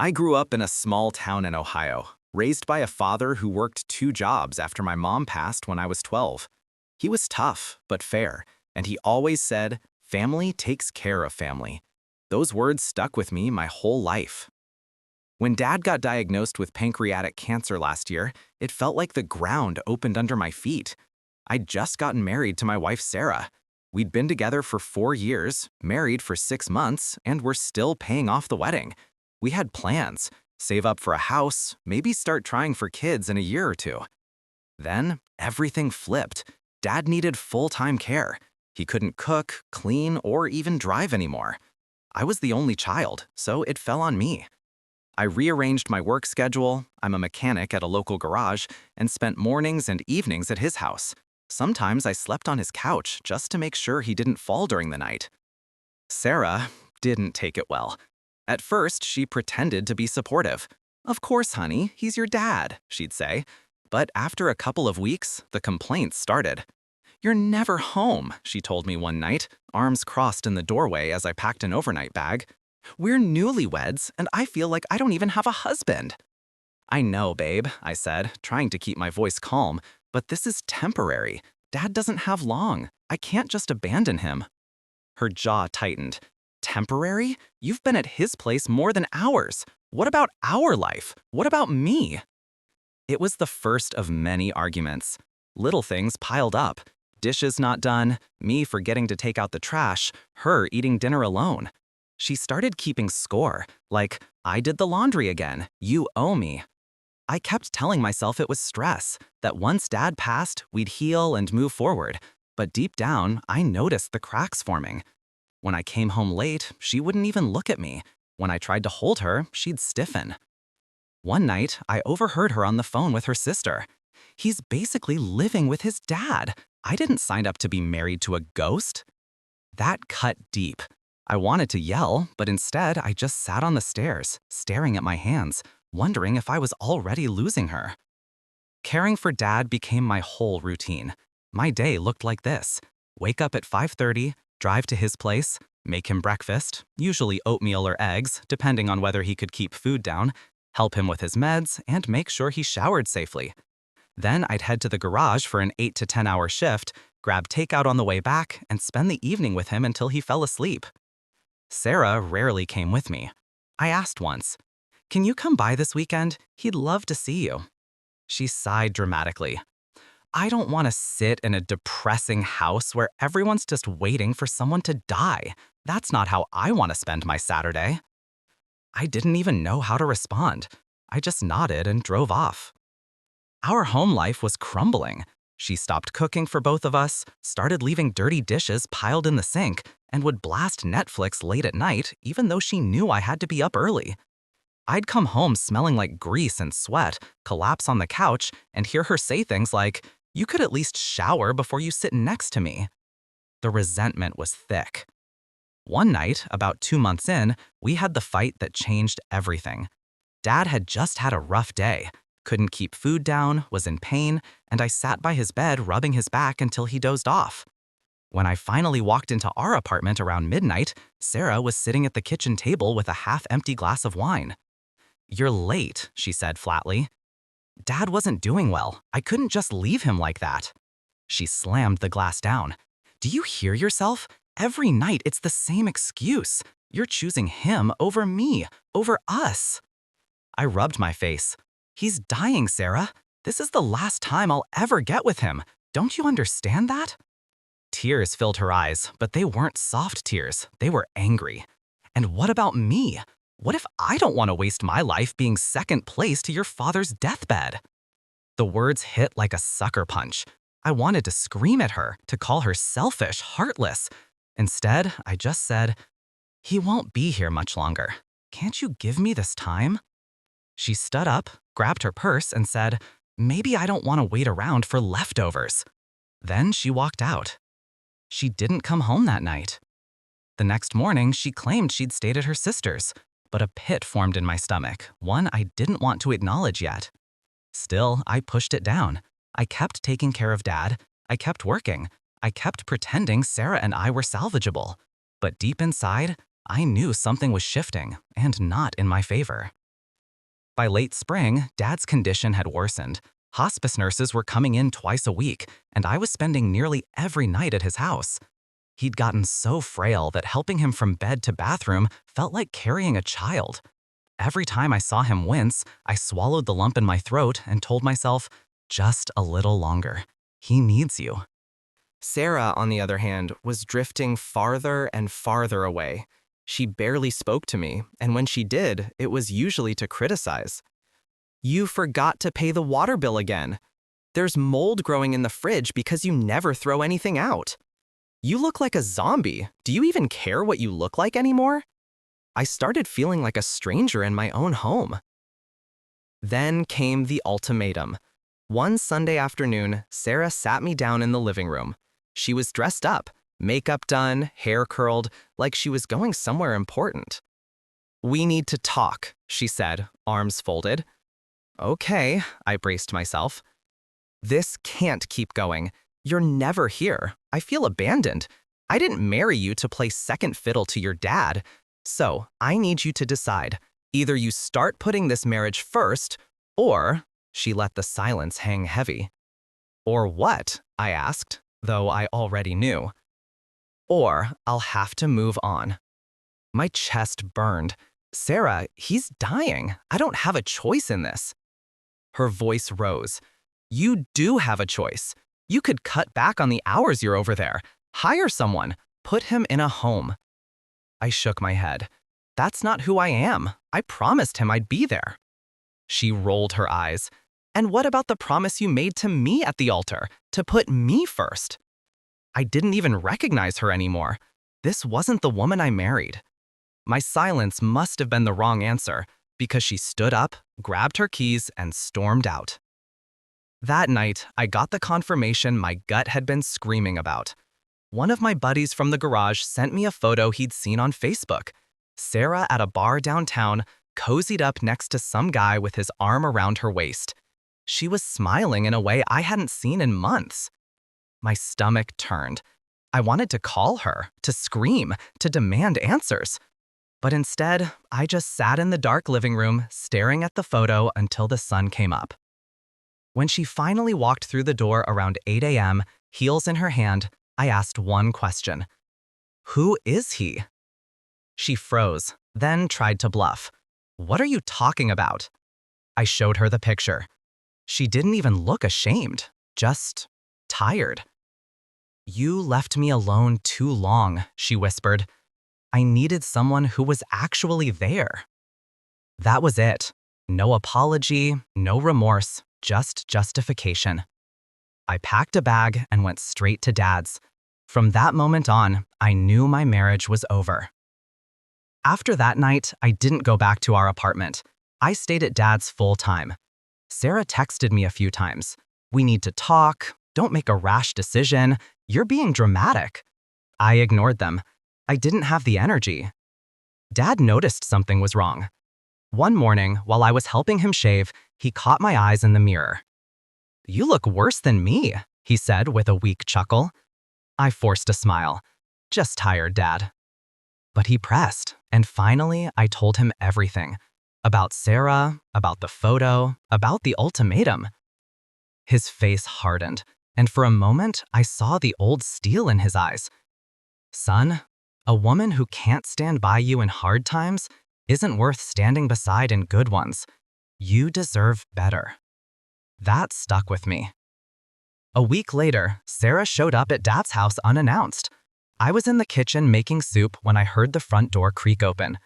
I grew up in a small town in Ohio, raised by a father who worked two jobs after my mom passed when I was 12. He was tough, but fair, and he always said, "Family takes care of family." Those words stuck with me my whole life. When Dad got diagnosed with pancreatic cancer last year, it felt like the ground opened under my feet. I'd just gotten married to my wife, Sarah. We'd been together for 4 years, married for 6 months, and we're still paying off the wedding. We had plans, save up for a house, maybe start trying for kids in a year or two. Then, everything flipped. Dad needed full-time care. He couldn't cook, clean, or even drive anymore. I was the only child, so it fell on me. I rearranged my work schedule, I'm a mechanic at a local garage, and spent mornings and evenings at his house. Sometimes I slept on his couch just to make sure he didn't fall during the night. Sarah didn't take it well. At first, she pretended to be supportive. "Of course, honey, he's your dad," she'd say. But after a couple of weeks, the complaints started. "You're never home," she told me one night, arms crossed in the doorway as I packed an overnight bag. "We're newlyweds, and I feel like I don't even have a husband." "I know, babe," I said, trying to keep my voice calm, "but this is temporary. Dad doesn't have long. I can't just abandon him." Her jaw tightened. "Temporary? You've been at his place more than ours. What about our life? What about me?" It was the first of many arguments. Little things piled up. Dishes not done, me forgetting to take out the trash, her eating dinner alone. She started keeping score, like, "I did the laundry again, you owe me." I kept telling myself it was stress, that once Dad passed, we'd heal and move forward. But deep down, I noticed the cracks forming. When I came home late, she wouldn't even look at me. When I tried to hold her, she'd stiffen. One night, I overheard her on the phone with her sister. "He's basically living with his dad. I didn't sign up to be married to a ghost." That cut deep. I wanted to yell, but instead I just sat on the stairs, staring at my hands, wondering if I was already losing her. Caring for Dad became my whole routine. My day looked like this. Wake up at 5:30, drive to his place, make him breakfast, usually oatmeal or eggs, depending on whether he could keep food down, help him with his meds, and make sure he showered safely. Then I'd head to the garage for an 8 to 10 hour shift, grab takeout on the way back, and spend the evening with him until he fell asleep. Sarah rarely came with me. I asked once, "Can you come by this weekend? He'd love to see you." She sighed dramatically. "I don't want to sit in a depressing house where everyone's just waiting for someone to die. That's not how I want to spend my Saturday." I didn't even know how to respond. I just nodded and drove off. Our home life was crumbling. She stopped cooking for both of us, started leaving dirty dishes piled in the sink, and would blast Netflix late at night even though she knew I had to be up early. I'd come home smelling like grease and sweat, collapse on the couch, and hear her say things like, "You could at least shower before you sit next to me." The resentment was thick. One night, about 2 months in, we had the fight that changed everything. Dad had just had a rough day, couldn't keep food down, was in pain, and I sat by his bed rubbing his back until he dozed off. When I finally walked into our apartment around midnight, Sarah was sitting at the kitchen table with a half-empty glass of wine. "You're late," she said flatly. "Dad wasn't doing well. I couldn't just leave him like that." She slammed the glass down. "Do you hear yourself? Every night it's the same excuse. You're choosing him over me, over us." I rubbed my face. "He's dying, Sarah. This is the last time I'll ever get with him. Don't you understand that?" Tears filled her eyes, but they weren't soft tears. They were angry. "And what about me? What if I don't want to waste my life being second place to your father's deathbed?" The words hit like a sucker punch. I wanted to scream at her, to call her selfish, heartless. Instead, I just said, "He won't be here much longer. Can't you give me this time?" She stood up, grabbed her purse, and said, "Maybe I don't want to wait around for leftovers." Then she walked out. She didn't come home that night. The next morning, she claimed she'd stayed at her sister's, but a pit formed in my stomach, one I didn't want to acknowledge yet. Still, I pushed it down. I kept taking care of Dad. I kept working. I kept pretending Sarah and I were salvageable. But deep inside, I knew something was shifting, and not in my favor. By late spring, Dad's condition had worsened. Hospice nurses were coming in twice a week, and I was spending nearly every night at his house. He'd gotten so frail that helping him from bed to bathroom felt like carrying a child. Every time I saw him wince, I swallowed the lump in my throat and told myself, just a little longer. He needs you. Sarah, on the other hand, was drifting farther and farther away. She barely spoke to me, and when she did, it was usually to criticize. You forgot to pay the water bill again. There's mold growing in the fridge because you never throw anything out. You look like a zombie. Do you even care what you look like anymore? I started feeling like a stranger in my own home. Then came the ultimatum. One Sunday afternoon, Sarah sat me down in the living room. She was dressed up, makeup done, hair curled, like she was going somewhere important. "We need to talk," she said, arms folded. "Okay," I braced myself. "This can't keep going. You're never here. I feel abandoned. I didn't marry you to play second fiddle to your dad. So I need you to decide. Either you start putting this marriage first, or—" She let the silence hang heavy. "Or what?" I asked, though I already knew. "Or I'll have to move on." My chest burned. "Sarah, he's dying. I don't have a choice in this." Her voice rose. "You do have a choice. You could cut back on the hours you're over there. Hire someone. Put him in a home." I shook my head. "That's not who I am. I promised him I'd be there." She rolled her eyes. "And what about the promise you made to me at the altar, to put me first?" I didn't even recognize her anymore. This wasn't the woman I married. My silence must have been the wrong answer, because she stood up, grabbed her keys, and stormed out. That night, I got the confirmation my gut had been screaming about. One of my buddies from the garage sent me a photo he'd seen on Facebook. Sarah at a bar downtown, cozied up next to some guy with his arm around her waist. She was smiling in a way I hadn't seen in months. My stomach turned. I wanted to call her, to scream, to demand answers. But instead, I just sat in the dark living room, staring at the photo until the sun came up. When she finally walked through the door around 8 a.m., heels in her hand, I asked one question. "Who is he?" She froze, then tried to bluff. "What are you talking about?" I showed her the picture. She didn't even look ashamed, just tired. "You left me alone too long," she whispered. "I needed someone who was actually there." That was it. No apology, no remorse, just justification. I packed a bag and went straight to Dad's. From that moment on, I knew my marriage was over. After that night, I didn't go back to our apartment. I stayed at Dad's full time. Sarah texted me a few times. "We need to talk. Don't make a rash decision. You're being dramatic." I ignored them. I didn't have the energy. Dad noticed something was wrong. One morning, while I was helping him shave, he caught my eyes in the mirror. "You look worse than me," he said with a weak chuckle. I forced a smile. "Just tired, Dad." But he pressed, and finally I told him everything. About Sarah, about the photo, about the ultimatum. His face hardened, and for a moment I saw the old steel in his eyes. "Son, a woman who can't stand by you in hard times isn't worth standing beside in good ones. You deserve better." That stuck with me. A week later, Sarah showed up at Dad's house unannounced. I was in the kitchen making soup when I heard the front door creak open.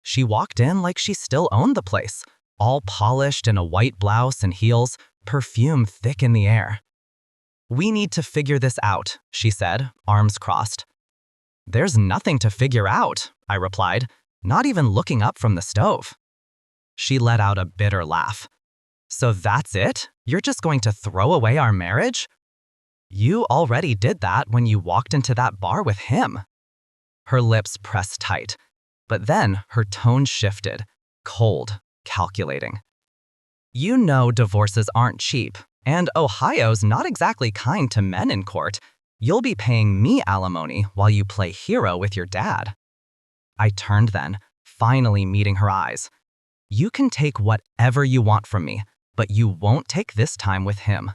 She walked in like she still owned the place, all polished in a white blouse and heels, perfume thick in the air. "We need to figure this out," she said, arms crossed. "There's nothing to figure out," I replied, not even looking up from the stove. She let out a bitter laugh. "So that's it? You're just going to throw away our marriage? You already did that when you walked into that bar with him." Her lips pressed tight, but then her tone shifted, cold, calculating. "You know divorces aren't cheap, and Ohio's not exactly kind to men in court. You'll be paying me alimony while you play hero with your dad." I turned then, finally meeting her eyes. "You can take whatever you want from me, but you won't take this time with him."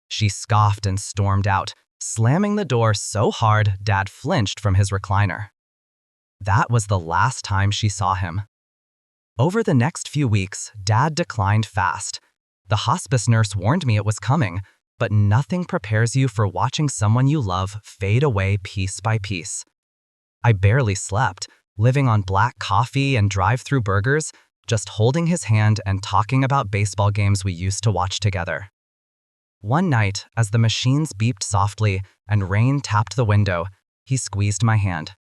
She scoffed and stormed out, slamming the door so hard Dad flinched from his recliner. That was the last time she saw him. Over the next few weeks, Dad declined fast. The hospice nurse warned me it was coming, but nothing prepares you for watching someone you love fade away piece by piece. I barely slept, living on black coffee and drive-through burgers, just holding his hand and talking about baseball games we used to watch together. One night, as the machines beeped softly and rain tapped the window, he squeezed my hand.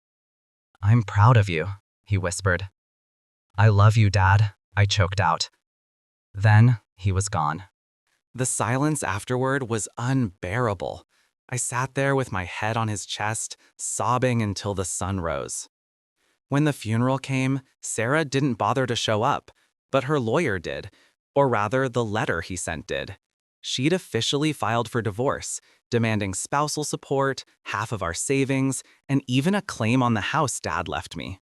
"I'm proud of you," he whispered. "I love you, Dad," I choked out. Then, he was gone. The silence afterward was unbearable. I sat there with my head on his chest, sobbing until the sun rose. When the funeral came, Sarah didn't bother to show up, but her lawyer did, or rather, the letter he sent did. She'd officially filed for divorce, demanding spousal support, half of our savings, and even a claim on the house Dad left me.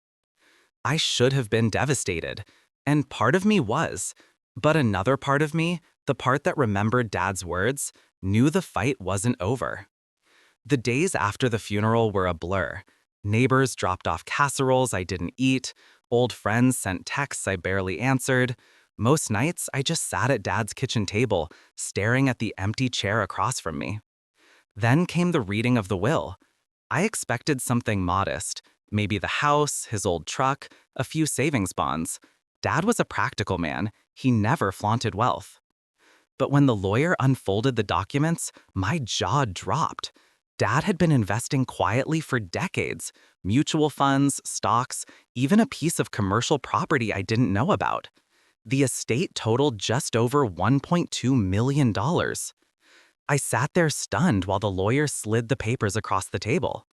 I should have been devastated, and part of me was, but another part of me, the part that remembered Dad's words, knew the fight wasn't over. The days after the funeral were a blur. Neighbors dropped off casseroles I didn't eat, old friends sent texts I barely answered. Most nights, I just sat at Dad's kitchen table, staring at the empty chair across from me. Then came the reading of the will. I expected something modest, maybe the house, his old truck, a few savings bonds. Dad was a practical man. He never flaunted wealth. But when the lawyer unfolded the documents, my jaw dropped. Dad had been investing quietly for decades, mutual funds, stocks, even a piece of commercial property I didn't know about. The estate totaled just over $1.2 million. I sat there stunned while the lawyer slid the papers across the table.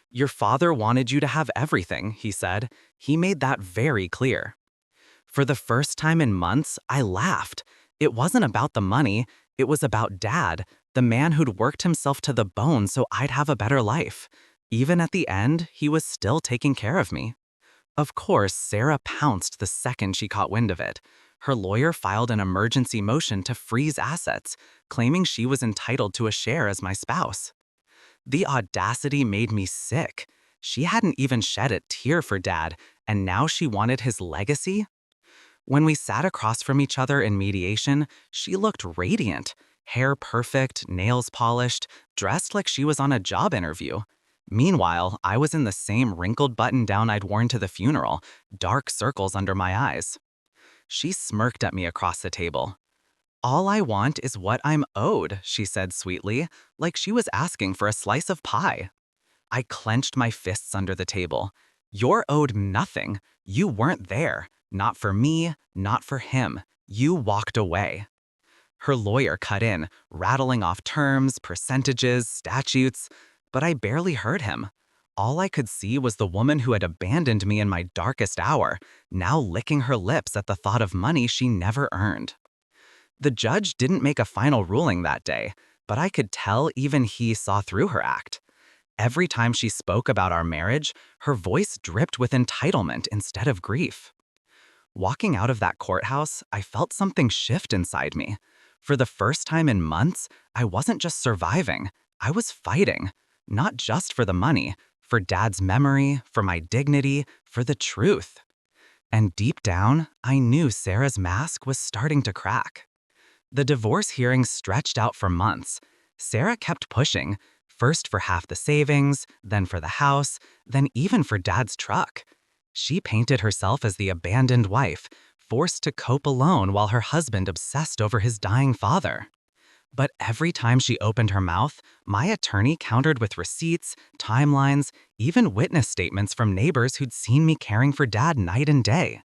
"Your father wanted you to have everything," he said. "He made that very clear." For the first time in months, I laughed. It wasn't about the money, it was about Dad, the man who'd worked himself to the bone so I'd have a better life. Even at the end, he was still taking care of me. Of course, Sarah pounced the second she caught wind of it. Her lawyer filed an emergency motion to freeze assets, claiming she was entitled to a share as my spouse. The audacity made me sick. She hadn't even shed a tear for Dad, and now she wanted his legacy? When we sat across from each other in mediation, she looked radiant. Hair perfect, nails polished, dressed like she was on a job interview. Meanwhile, I was in the same wrinkled button-down I'd worn to the funeral, dark circles under my eyes. She smirked at me across the table. "All I want is what I'm owed," she said sweetly, like she was asking for a slice of pie. I clenched my fists under the table. "You're owed nothing. You weren't there. Not for me, not for him. You walked away." Her lawyer cut in, rattling off terms, percentages, statutes, but I barely heard him. All I could see was the woman who had abandoned me in my darkest hour, now licking her lips at the thought of money she never earned. The judge didn't make a final ruling that day, but I could tell even he saw through her act. Every time she spoke about our marriage, her voice dripped with entitlement instead of grief. Walking out of that courthouse, I felt something shift inside me. For the first time in months, I wasn't just surviving, I was fighting. Not just for the money, for Dad's memory, for my dignity, for the truth. And deep down, I knew Sarah's mask was starting to crack. The divorce hearing stretched out for months. Sarah kept pushing, first for half the savings, then for the house, then even for Dad's truck. She painted herself as the abandoned wife, forced to cope alone while her husband obsessed over his dying father. But every time she opened her mouth, my attorney countered with receipts, timelines, even witness statements from neighbors who'd seen me caring for Dad night and day.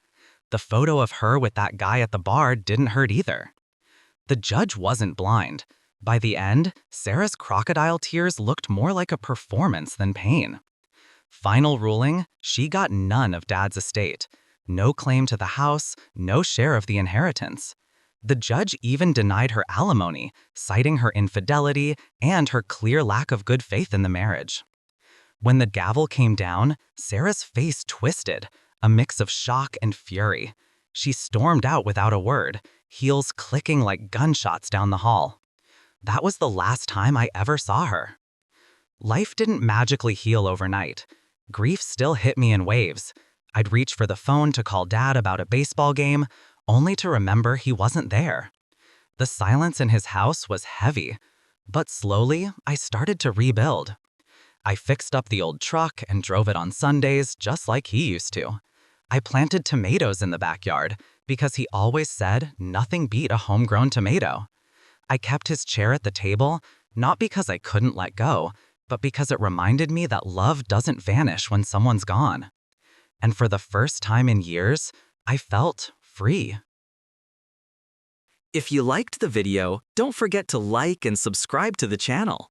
The photo of her with that guy at the bar didn't hurt either. The judge wasn't blind. By the end, Sarah's crocodile tears looked more like a performance than pain. Final ruling, she got none of Dad's estate. No claim to the house, no share of the inheritance. The judge even denied her alimony, citing her infidelity and her clear lack of good faith in the marriage. When the gavel came down, Sarah's face twisted, a mix of shock and fury. She stormed out without a word, heels clicking like gunshots down the hall. That was the last time I ever saw her. Life didn't magically heal overnight. Grief still hit me in waves. I'd reach for the phone to call Dad about a baseball game, only to remember he wasn't there. The silence in his house was heavy, but slowly I started to rebuild. I fixed up the old truck and drove it on Sundays just like he used to. I planted tomatoes in the backyard because he always said nothing beat a homegrown tomato. I kept his chair at the table, not because I couldn't let go, but because it reminded me that love doesn't vanish when someone's gone. And for the first time in years, I felt free. If you liked the video, don't forget to like and subscribe to the channel.